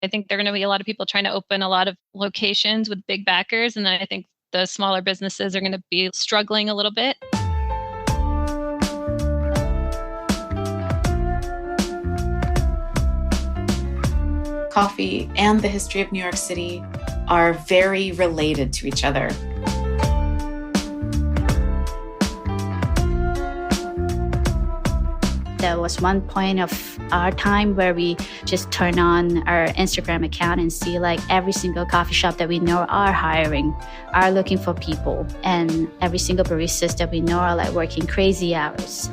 I think there are going to be a lot of people trying to open a lot of locations with big backers. And then I think the smaller businesses are going to be struggling a little bit. Coffee and the history of New York City are very related to each other. There was one point of our time where we just turn on our Instagram account and see like every single coffee shop that we know are hiring, are looking for people. And every single baristas that we know are like working crazy hours.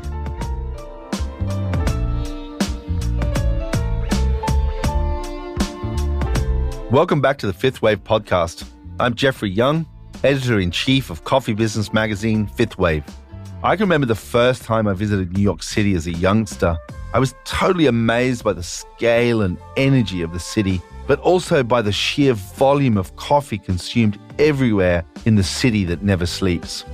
Welcome back to the 5THWAVE podcast. I'm Jeffrey Young, editor-in-chief of coffee business magazine 5THWAVE. I can remember the first time I visited New York City as a youngster. I was totally amazed by the scale and energy of the city, but also by the sheer volume of coffee consumed everywhere in the city that never sleeps.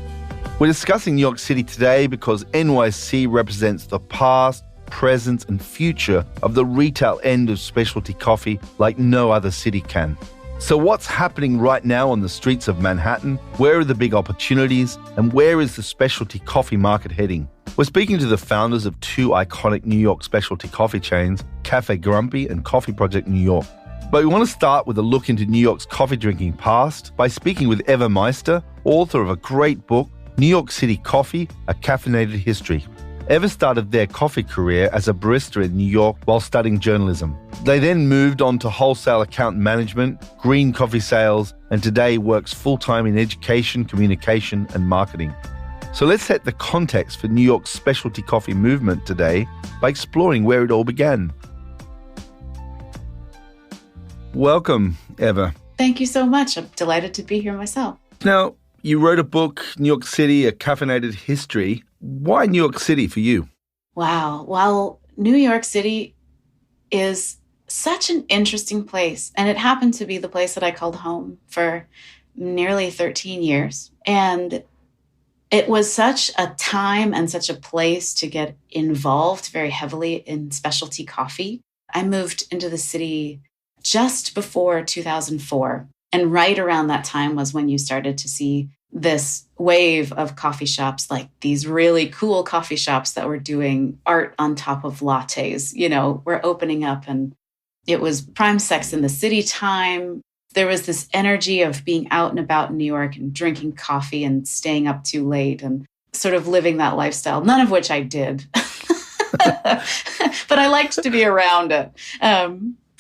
We're discussing New York City today because NYC represents the past, present, and future of the retail end of specialty coffee like no other city can. So what's happening right now on the streets of Manhattan? Where are the big opportunities? And where is the specialty coffee market heading? We're speaking to the founders of two iconic New York specialty coffee chains, Café Grumpy and Coffee Project New York. But we want to start with a look into New York's coffee drinking past by speaking with Ever Meister, author of a great book, New York City Coffee, A Caffeinated History. Ever started their coffee career as a barista in New York while studying journalism. They then moved on to wholesale account management, green coffee sales, and today works full-time in education, communication, and marketing. So let's set the context for New York's specialty coffee movement today by exploring where it all began. Welcome, Ever. Thank you so much. I'm delighted to be here myself. Now, you wrote a book, New York City, A Caffeinated History. Why New York City for you? Wow. Well, New York City is such an interesting place. And it happened to be the place that I called home for nearly 13 years. And it was such a time and such a place to get involved very heavily in specialty coffee. I moved into the city just before 2004. And right around that time was when you started to see this wave of coffee shops, like these really cool coffee shops that were doing art on top of lattes, were opening up, and it was prime Sex in the City time. There was this energy of being out and about in New York and drinking coffee and staying up too late and sort of living that lifestyle, none of which I did. But I liked to be around it.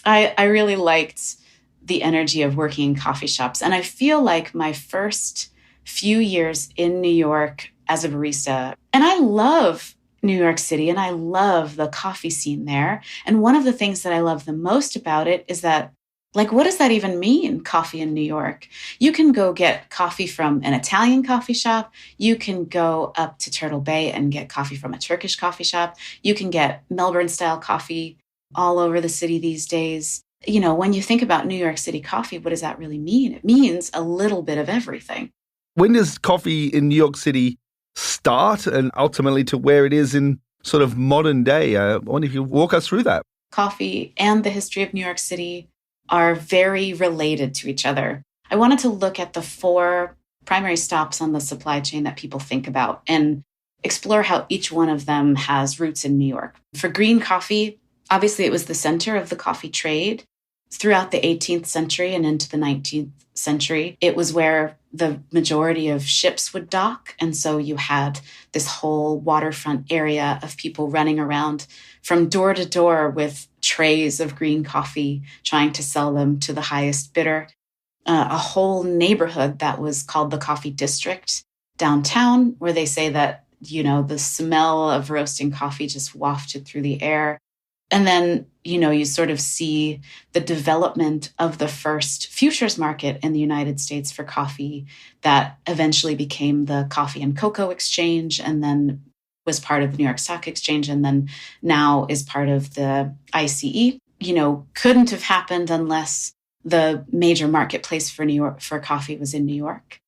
I really liked the energy of working in coffee shops. And I feel like my first few years in New York as a barista, and I love New York City and I love the coffee scene there. And one of the things that I love the most about it is that, like, what does that even mean, coffee in New York? You can go get coffee from an Italian coffee shop. You can go up to Turtle Bay and get coffee from a Turkish coffee shop. You can get Melbourne-style coffee all over the city these days. When you think about New York City coffee, what does that really mean? It means a little bit of everything. When does coffee in New York City start and ultimately to where it is in sort of modern day? I wonder if you walk us through that. Coffee and the history of New York City are very related to each other. I wanted to look at the four primary stops on the supply chain that people think about and explore how each one of them has roots in New York. For green coffee, obviously it was the center of the coffee trade. Throughout the 18th century and into the 19th century, it was where the majority of ships would dock. And so you had this whole waterfront area of people running around from door to door with trays of green coffee, trying to sell them to the highest bidder. A whole neighborhood that was called the Coffee District downtown, where they say that, the smell of roasting coffee just wafted through the air. And then, you sort of see the development of the first futures market in the United States for coffee that eventually became the Coffee and Cocoa Exchange and then was part of the New York Stock Exchange and then now is part of the ICE. Couldn't have happened unless the major marketplace for New York for coffee was in New York.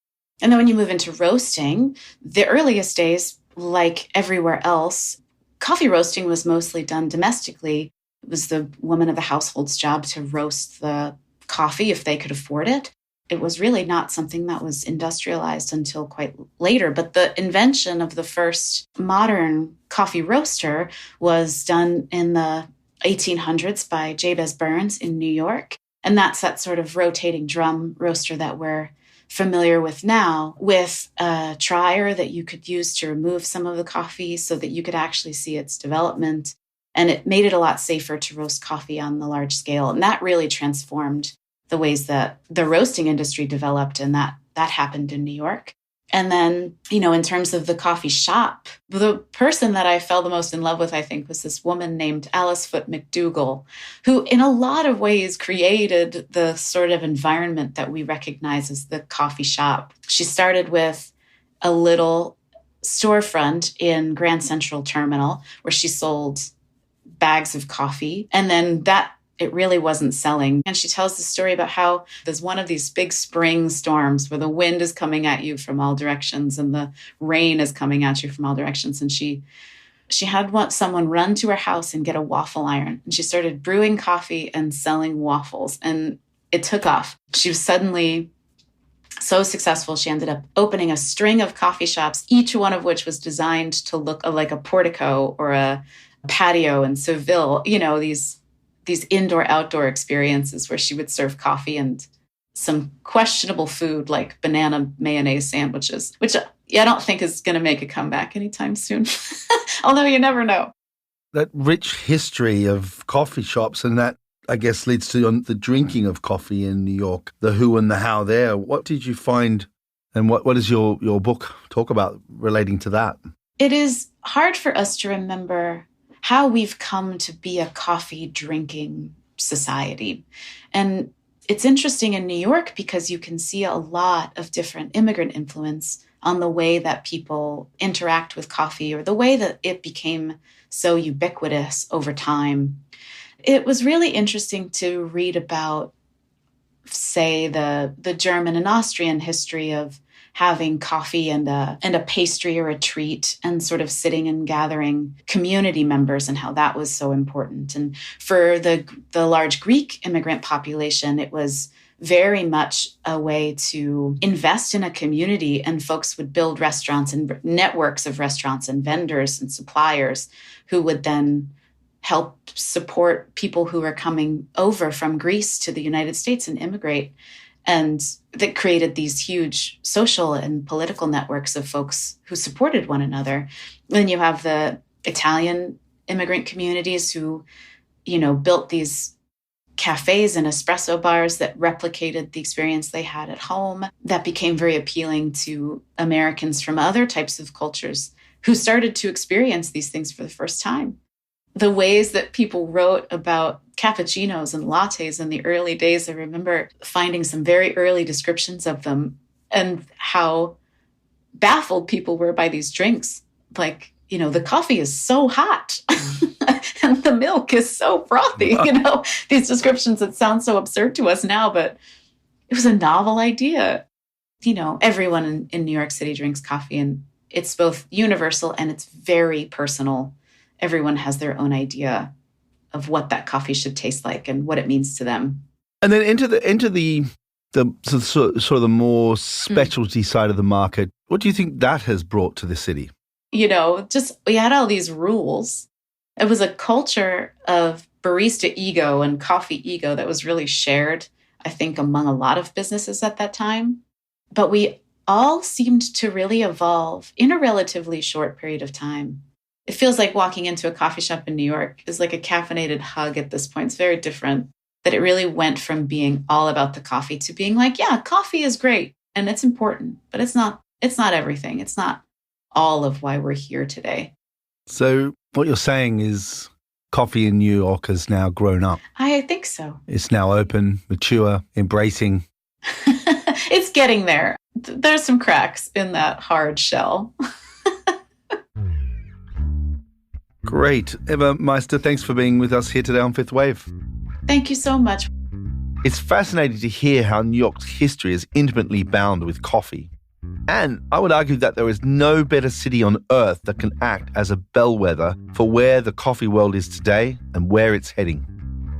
And then when you move into roasting, the earliest days, like everywhere else, coffee roasting was mostly done domestically It was the woman of the household's job to roast the coffee if they could afford it. It was really not something that was industrialized until quite later. But the invention of the first modern coffee roaster was done in the 1800s by Jabez Burns in New York. And that's that sort of rotating drum roaster that we're familiar with now, with a trier that you could use to remove some of the coffee so that you could actually see its development. And it made it a lot safer to roast coffee on the large scale. And that really transformed the ways that the roasting industry developed. And that happened in New York. And then, in terms of the coffee shop, the person that I fell the most in love with, I think, was this woman named Alice Foote McDougall, who in a lot of ways created the sort of environment that we recognize as the coffee shop. She started with a little storefront in Grand Central Terminal where she sold bags of coffee. And then it really wasn't selling. And she tells the story about how there's one of these big spring storms where the wind is coming at you from all directions and the rain is coming at you from all directions. And she had someone run to her house and get a waffle iron. And she started brewing coffee and selling waffles. And it took off. She was suddenly so successful. She ended up opening a string of coffee shops, each one of which was designed to look like a portico or a patio in Seville, these indoor-outdoor experiences where she would serve coffee and some questionable food like banana mayonnaise sandwiches, which I don't think is going to make a comeback anytime soon, although you never know. That rich history of coffee shops, and that, I guess, leads to the drinking of coffee in New York, the who and the how there. What did you find, and what does your book talk about relating to that? It is hard for us to remember how we've come to be a coffee drinking society. And it's interesting in New York because you can see a lot of different immigrant influence on the way that people interact with coffee or the way that it became so ubiquitous over time. It was really interesting to read about, say, the German and Austrian history of having coffee and a pastry or a treat and sort of sitting and gathering community members and how that was so important. And for the large Greek immigrant population, it was very much a way to invest in a community, and folks would build restaurants and networks of restaurants and vendors and suppliers who would then help support people who were coming over from Greece to the United States and immigrate. And that created these huge social and political networks of folks who supported one another. Then you have the Italian immigrant communities who, built these cafes and espresso bars that replicated the experience they had at home. That became very appealing to Americans from other types of cultures who started to experience these things for the first time. The ways that people wrote about cappuccinos and lattes in the early days, I remember finding some very early descriptions of them and how baffled people were by these drinks. Like, the coffee is so hot and the milk is so frothy, these descriptions that sound so absurd to us now, but it was a novel idea. Everyone in New York City drinks coffee, and it's both universal and it's very personal. Everyone has their own idea of what that coffee should taste like and what it means to them. And then into the sort of the more specialty side of the market, what do you think that has brought to the city? We had all these rules. It was a culture of barista ego and coffee ego that was really shared, I think, among a lot of businesses at that time. But we all seemed to really evolve in a relatively short period of time. It feels like walking into a coffee shop in New York is like a caffeinated hug at this point. It's very different. That it really went from being all about the coffee to being like, yeah, coffee is great and it's important, but it's not everything. It's not all of why we're here today. So what you're saying is coffee in New York has now grown up. I think so. It's now open, mature, embracing. It's getting there. There's some cracks in that hard shell. Great. Ever Meister, thanks for being with us here today on 5th Wave. Thank you so much. It's fascinating to hear how New York's history is intimately bound with coffee. And I would argue that there is no better city on earth that can act as a bellwether for where the coffee world is today and where it's heading.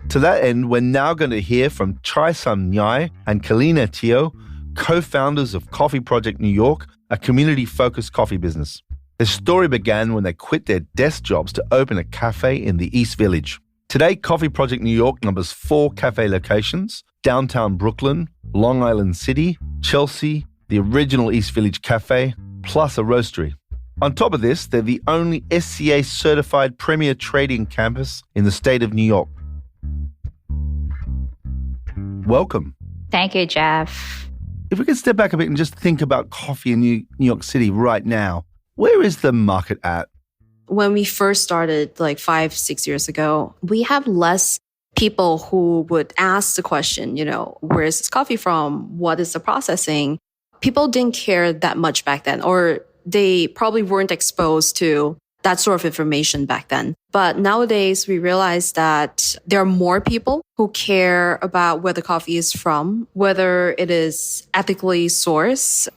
To that end, we're now going to hear from Chai-Sun Ngai and Kaleena Teoh, co-founders of Coffee Project New York, a community-focused coffee business. Their story began when they quit their desk jobs to open a cafe in the East Village. Today, Coffee Project New York numbers 4 cafe locations: downtown Brooklyn, Long Island City, Chelsea, the original East Village Café, plus a roastery. On top of this, they're the only SCA-certified premier trading campus in the state of New York. Welcome. Thank you, Jeff. If we could step back a bit and just think about coffee in New York City right now, where is the market at? When we first started like 5-6 years ago, we have less people who would ask the question, where is this coffee from? What is the processing? People didn't care that much back then, or they probably weren't exposed to that sort of information back then. But nowadays, we realize that there are more people who care about where the coffee is from, whether it is ethically sourced,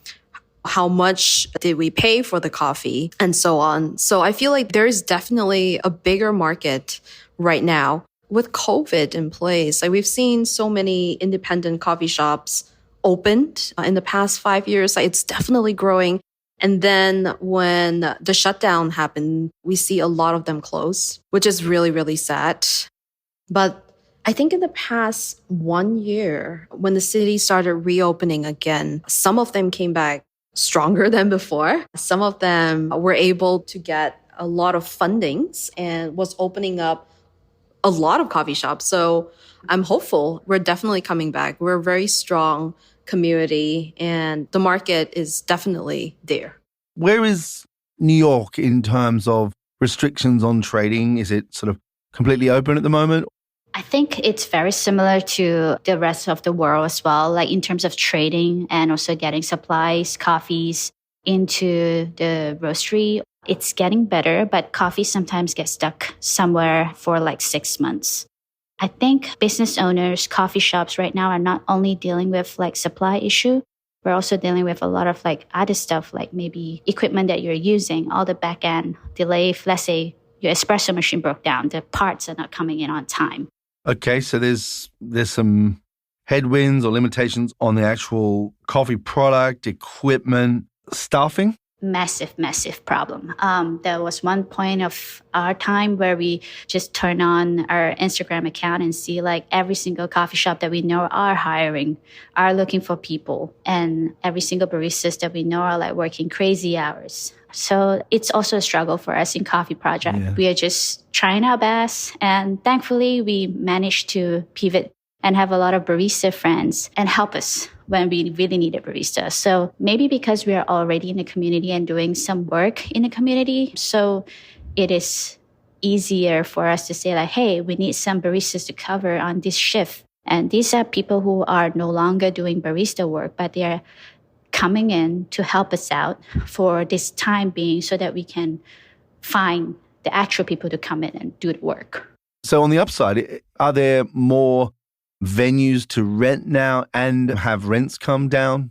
how much did we pay for the coffee, and so on. So I feel like there is definitely a bigger market right now. With COVID in place, like we've seen so many independent coffee shops opened in the past 5 years. Like it's definitely growing. And then when the shutdown happened, we see a lot of them close, which is really, really sad. But I think in the past 1 year, when the city started reopening again, some of them came back stronger than before. Some of them were able to get a lot of fundings and was opening up a lot of coffee shops. So I'm hopeful we're definitely coming back. We're a very strong community and the market is definitely there. Where is New York in terms of restrictions on trading? Is it sort of completely open at the moment? I think it's very similar to the rest of the world as well, like in terms of trading and also getting supplies, coffees into the roastery. It's getting better, but coffee sometimes gets stuck somewhere for like 6 months. I think business owners, coffee shops right now are not only dealing with like supply issue, we're also dealing with a lot of like other stuff, like maybe equipment that you're using, all the back end delay. If, let's say your espresso machine broke down, the parts are not coming in on time. Okay, so there's some headwinds or limitations on the actual coffee product, equipment, staffing? Massive problem. There was one point of our time where we just turn on our Instagram account and see like every single coffee shop that we know are hiring, are looking for people. And every single baristas that we know are like working crazy hours. So it's also a struggle for us in Coffee Project. Yeah. We are just trying our best. And thankfully, we managed to pivot and have a lot of barista friends and help us when we really need a barista. So maybe because we are already in the community and doing some work in the community, so it is easier for us to say like, hey, we need some baristas to cover on this shift. And these are people who are no longer doing barista work, but they are coming in to help us out for this time being so that we can find the actual people to come in and do the work. So on the upside, are there more venues to rent now and have rents come down?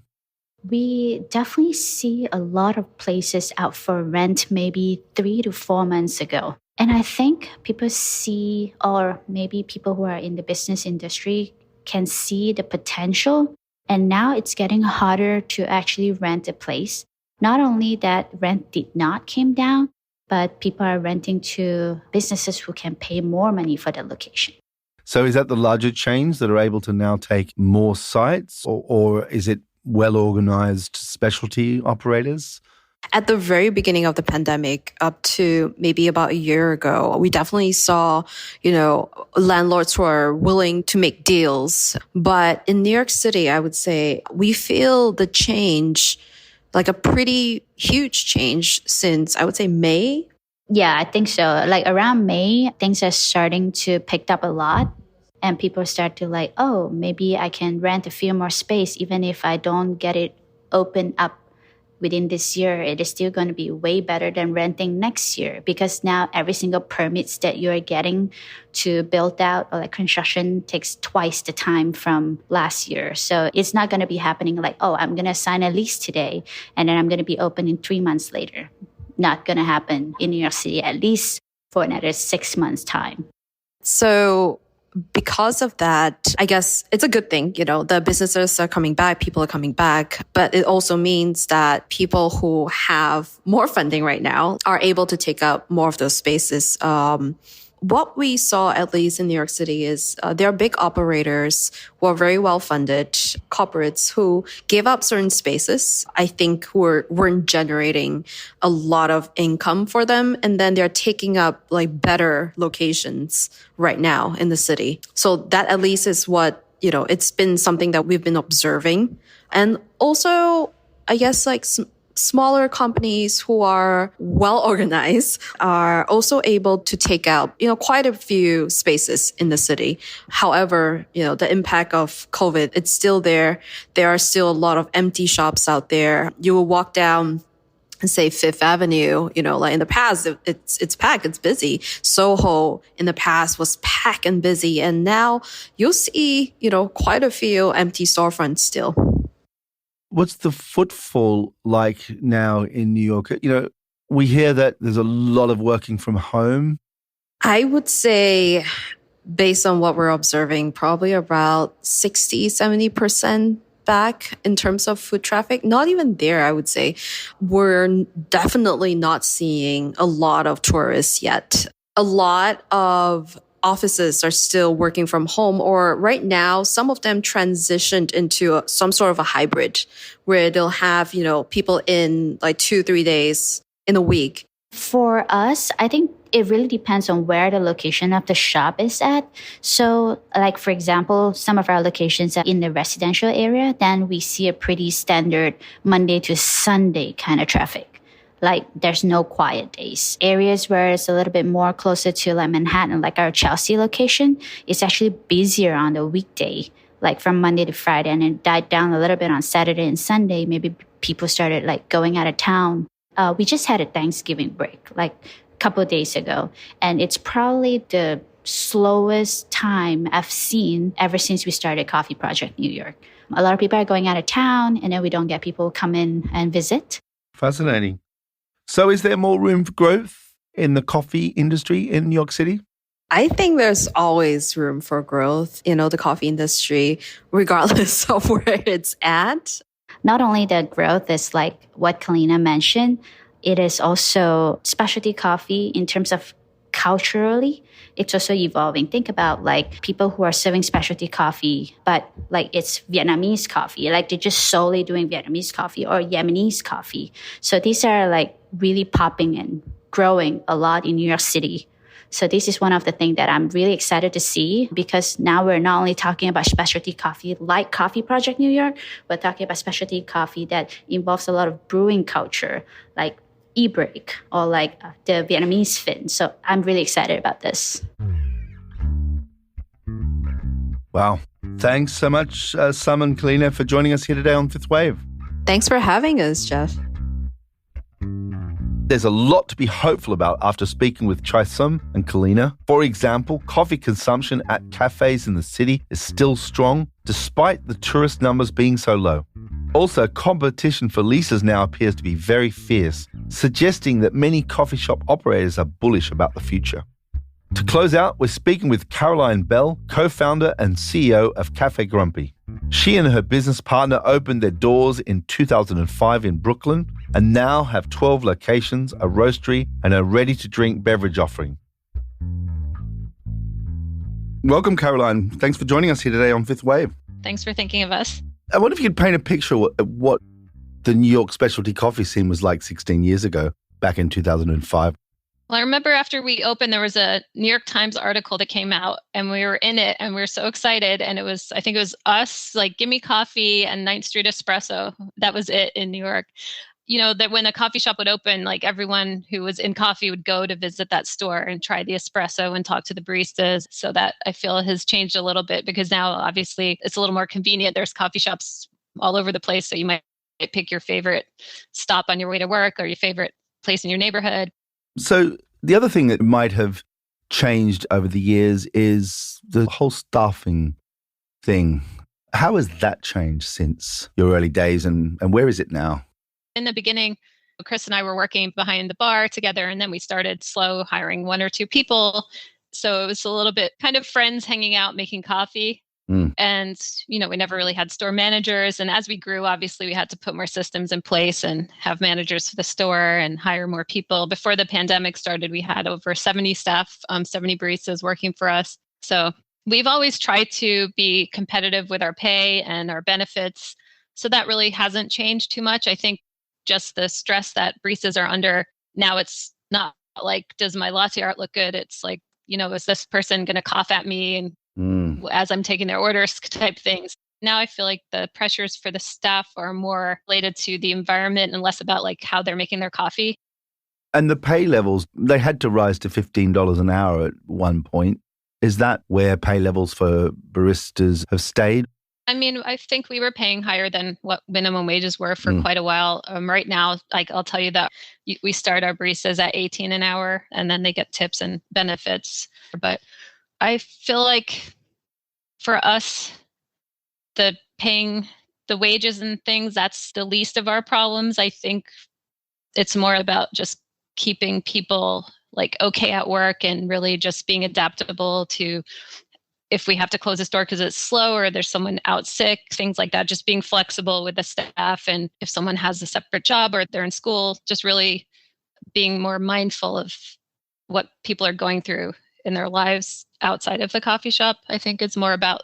We definitely see a lot of places out for rent maybe 3 to 4 months ago. And I think people see, or maybe people who are in the business industry can see the potential. And now it's getting harder to actually rent a place. Not only that rent did not come down, but people are renting to businesses who can pay more money for the location. So is that the larger chains that are able to now take more sites, or is it well-organized specialty operators? At the very beginning of the pandemic, up to maybe about a year ago, we definitely saw, landlords who are willing to make deals. But in New York City, I would say we feel the change, like a pretty huge change since, I would say, May. Yeah, I think so. Like around May, things are starting to pick up a lot. And people start to like, oh, maybe I can rent a few more space even if I don't get it open up within this year, it is still going to be way better than renting next year, because now every single permits that you're getting to build out or like construction takes twice the time from last year. So it's not going to be happening like, oh, I'm going to sign a lease today and then I'm going to be open in 3 months later. Not going to happen in New York City, at least for another 6 months time. So because of that, I guess it's a good thing, the businesses are coming back, people are coming back, but it also means that people who have more funding right now are able to take up more of those spaces. What we saw, at least in New York City, is there are big operators who are very well funded, corporates who gave up certain spaces, I think weren't generating a lot of income for them. And then they're taking up like better locations right now in the city. So that at least is what, it's been something that we've been observing. And also, I guess like smaller companies who are well organized are also able to take out, quite a few spaces in the city. However, the impact of COVID, it's still there. There are still a lot of empty shops out there. You will walk down and say 5th Avenue, like in the past, it's packed, it's busy. Soho in the past was packed and busy. And now you'll see, quite a few empty storefronts still. What's the footfall like now in New York? We hear that there's a lot of working from home. I would say, based on what we're observing, probably about 60, 70% back in terms of foot traffic. Not even there, I would say. We're definitely not seeing a lot of tourists yet. A lot of offices are still working from home, or right now, some of them transitioned into some sort of a hybrid where they'll have, people in like 2-3 days in a week. For us, I think it really depends on where the location of the shop is at. So like, for example, some of our locations are in the residential area, then we see a pretty standard Monday to Sunday kind of traffic. Like there's no quiet days. Areas where it's a little bit more closer to like Manhattan, like our Chelsea location, it's actually busier on the weekday, like from Monday to Friday, and it died down a little bit on Saturday and Sunday. Maybe people started like going out of town. We just had a Thanksgiving break like a couple of days ago, and it's probably the slowest time I've seen ever since we started Coffee Project New York. A lot of people are going out of town, and then we don't get people come in and visit. Fascinating. So is there more room for growth in the coffee industry in New York City? I think there's always room for growth, the coffee industry, regardless of where it's at. Not only the growth is like what Kaleena mentioned, it is also specialty coffee in terms of culturally. It's also evolving. Think about like people who are serving specialty coffee, but like it's Vietnamese coffee, like they're just solely doing Vietnamese coffee or Yemenese coffee. So these are like really popping and growing a lot in New York City. So this is one of the things that I'm really excited to see, because now we're not only talking about specialty coffee like Coffee Project New York, but talking about specialty coffee that involves a lot of brewing culture, like e-break or like the Vietnamese fin. So I'm really excited about this. Wow. Thanks so much, Sam and Kaleena, for joining us here today on 5th Wave. Thanks for having us, Jeff. There's a lot to be hopeful about after speaking with Chai Sum and Kaleena. For example, coffee consumption at cafes in the city is still strong, despite the tourist numbers being so low. Also, competition for leases now appears to be very fierce, suggesting that many coffee shop operators are bullish about the future. To close out, we're speaking with Caroline Bell, co-founder and CEO of Café Grumpy. She and her business partner opened their doors in 2005 in Brooklyn and now have 12 locations, a roastery, and a ready-to-drink beverage offering. Welcome, Caroline. Thanks for joining us here today on 5th Wave. Thanks for thinking of us. I wonder if you could paint a picture of what the New York specialty coffee scene was like 16 years ago, back in 2005. Well, I remember after we opened, there was a New York Times article that came out and we were in it and we were so excited. And I think it was us, like Gimme Coffee and 9th Street Espresso. That was it in New York. That when a coffee shop would open, like everyone who was in coffee would go to visit that store and try the espresso and talk to the baristas. So that I feel has changed a little bit, because now obviously it's a little more convenient. There's coffee shops all over the place. So you might pick your favorite stop on your way to work or your favorite place in your neighborhood. So the other thing that might have changed over the years is the whole staffing thing. How has that changed since your early days and where is it now? In the beginning, Chris and I were working behind the bar together, and then we started slow hiring 1 or 2 people. So it was a little bit kind of friends hanging out, making coffee. And, we never really had store managers. And as we grew, obviously, we had to put more systems in place and have managers for the store and hire more people. Before the pandemic started, we had over 70 staff, 70 baristas working for us. So we've always tried to be competitive with our pay and our benefits. So that really hasn't changed too much. I think just the stress that baristas are under now, it's not like, does my latte art look good? It's like, is this person going to cough at me and as I'm taking their orders type things. Now I feel like the pressures for the staff are more related to the environment and less about like how they're making their coffee. And the pay levels, they had to rise to $15 an hour at one point. Is that where pay levels for baristas have stayed? I mean, I think we were paying higher than what minimum wages were for quite a while. Right now, like I'll tell you that we start our baristas at 18 an hour and then they get tips and benefits. But I feel like for us, the paying the wages and things, that's the least of our problems. I think it's more about just keeping people like okay at work and really just being adaptable to if we have to close the store because it's slow or there's someone out sick, things like that, just being flexible with the staff. And if someone has a separate job or they're in school, just really being more mindful of what people are going through in their lives outside of the coffee shop. I think it's more about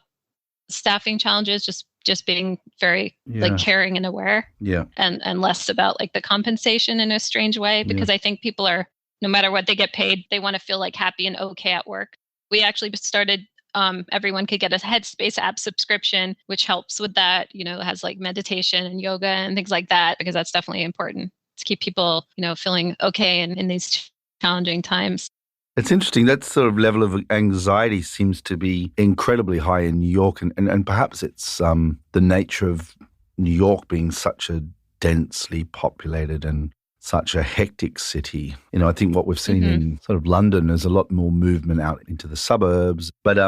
staffing challenges, just being very like caring and aware and less about like the compensation in a strange way, because I think people are, no matter what they get paid, they want to feel like happy and okay at work. We actually started, everyone could get a Headspace app subscription, which helps with that, it has like meditation and yoga and things like that, because that's definitely important to keep people, feeling okay in these challenging times. It's interesting. That sort of level of anxiety seems to be incredibly high in New York. And perhaps it's the nature of New York being such a densely populated and such a hectic city. I think what we've seen in sort of London is a lot more movement out into the suburbs. But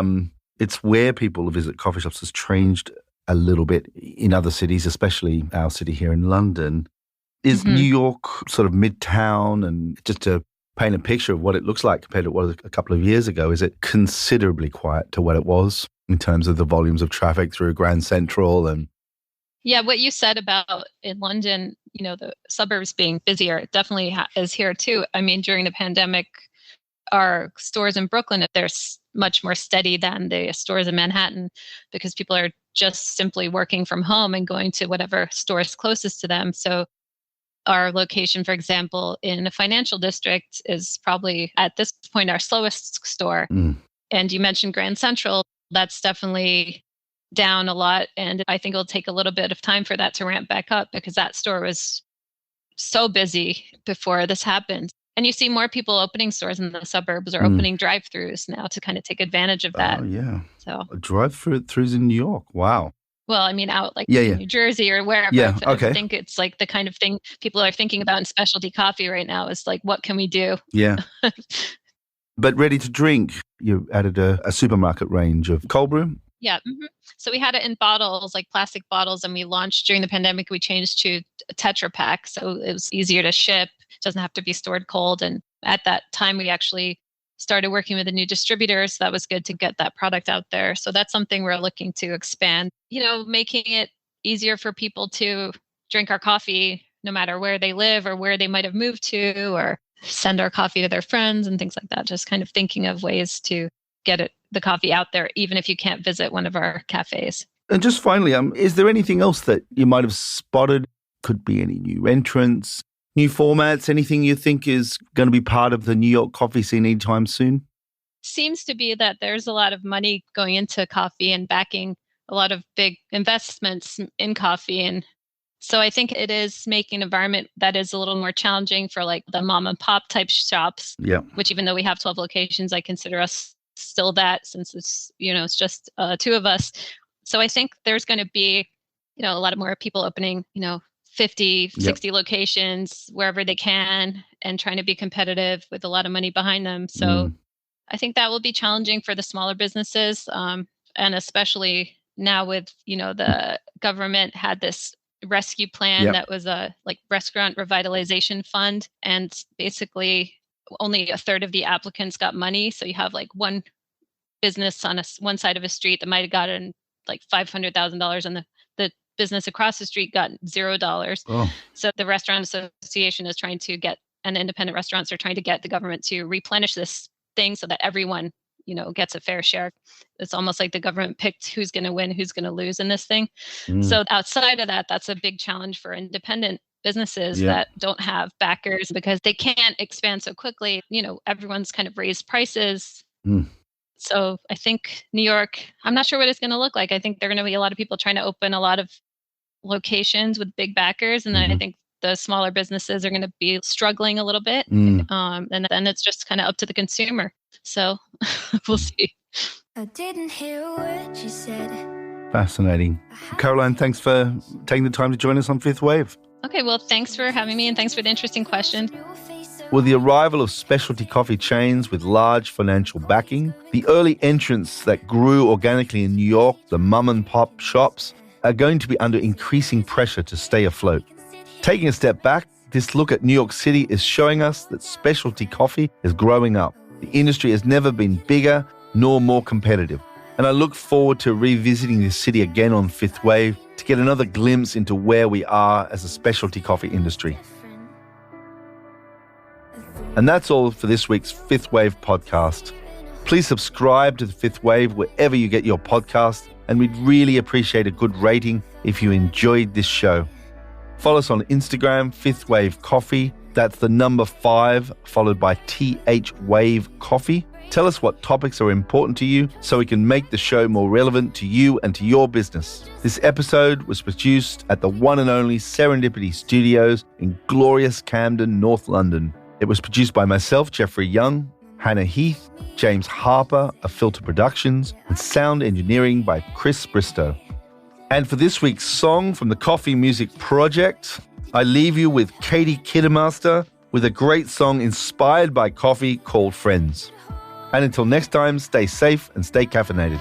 it's where people visit coffee shops has changed a little bit in other cities, especially our city here in London. Is New York sort of midtown, and just to paint a picture of what it looks like compared to what it was a couple of years ago, is it considerably quiet to what it was in terms of the volumes of traffic through Grand Central? And yeah, what you said about in London, the suburbs being busier, it definitely is here too. I mean, during the pandemic, our stores in Brooklyn, they're much more steady than the stores in Manhattan because people are just simply working from home and going to whatever store is closest to them. So our location, for example, in a financial district is probably at this point our slowest store. And you mentioned Grand Central. That's definitely down a lot. And I think it'll take a little bit of time for that to ramp back up because that store was so busy before this happened. And you see more people opening stores in the suburbs or opening drive-throughs now to kind of take advantage of that. Oh, yeah. So drive-throughs in New York. Wow. Well, I mean, out like in New Jersey or wherever. Yeah, okay. I think it's like the kind of thing people are thinking about in specialty coffee right now is like, what can we do? Yeah. But ready to drink, you added a supermarket range of cold brew? Yeah. So we had it in bottles, like plastic bottles, and we launched during the pandemic, we changed to a Tetra Pak. So it was easier to ship. It doesn't have to be stored cold. And at that time, we actually started working with a new distributor. So that was good to get that product out there. So that's something we're looking to expand, making it easier for people to drink our coffee, no matter where they live or where they might have moved to, or send our coffee to their friends and things like that. Just kind of thinking of ways to get the coffee out there, even if you can't visit one of our cafes. And just finally, is there anything else that you might have spotted? Could be any new entrants, new formats, anything you think is going to be part of the New York coffee scene anytime soon? Seems to be that there's a lot of money going into coffee and backing a lot of big investments in coffee. And so I think it is making an environment that is a little more challenging for like the mom and pop type shops, which even though we have 12 locations, I consider us still that since it's just 2 of us. So I think there's going to be, a lot of more people opening, 50, 60 locations wherever they can and trying to be competitive with a lot of money behind them. So I think that will be challenging for the smaller businesses. And especially now with, the government had this rescue plan that was a like restaurant revitalization fund. And basically only a third of the applicants got money. So you have like one business on one side of a street that might have gotten like $500,000 and the business across the street got $0. Oh. So the Restaurant Association is trying to get, and independent restaurants are trying to get the government to replenish this thing so that everyone, gets a fair share. It's almost like the government picked who's going to win, who's going to lose in this thing. So outside of that, that's a big challenge for independent businesses that don't have backers because they can't expand so quickly. Everyone's kind of raised prices. So I think New York, I'm not sure what it's going to look like. I think there are going to be a lot of people trying to open a lot of locations with big backers. And then I think the smaller businesses are going to be struggling a little bit. And then it's just kind of up to the consumer. So we'll see. I didn't hear a word you said. Fascinating. Caroline, thanks for taking the time to join us on Fifth Wave. Okay, well, thanks for having me and thanks for the interesting question. With the arrival of specialty coffee chains with large financial backing, the early entrants that grew organically in New York, the mum and pop shops, are going to be under increasing pressure to stay afloat. Taking a step back, this look at New York City is showing us that specialty coffee is growing up. The industry has never been bigger nor more competitive. And I look forward to revisiting this city again on Fifth Wave to get another glimpse into where we are as a specialty coffee industry. And that's all for this week's Fifth Wave podcast. Please subscribe to the Fifth Wave wherever you get your podcast, and we'd really appreciate a good rating if you enjoyed this show. Follow us on Instagram, Fifth Wave Coffee. That's the number 5 followed by THWAVE Coffee. Tell us what topics are important to you so we can make the show more relevant to you and to your business. This episode was produced at the one and only Serendipity Studios in glorious Camden, North London. It was produced by myself, Jeffrey Young, Hannah Heath, James Harper of Filter Productions, and sound engineering by Chris Bristow. And for this week's song from the Coffee Music Project, I leave you with Katie Kiddermaster with a great song inspired by coffee called Friends. And until next time, stay safe and stay caffeinated.